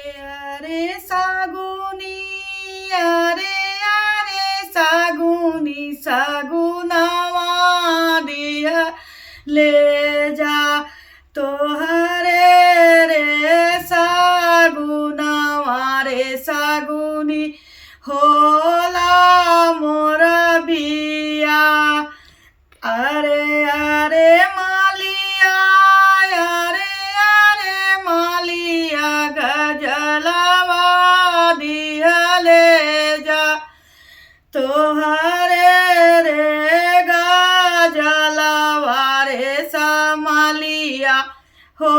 আরে সাগুনি আরে আরে সাগুনি সাগুনাওয়া দিয়া ले जा तोहरे रे सागुनावा रे सागुनी होला मोर बिया अरे अरे मालिया अरे अरे मालिया गजलवा दिया ले जा तोहरे रे गजलवा रे समालिया हो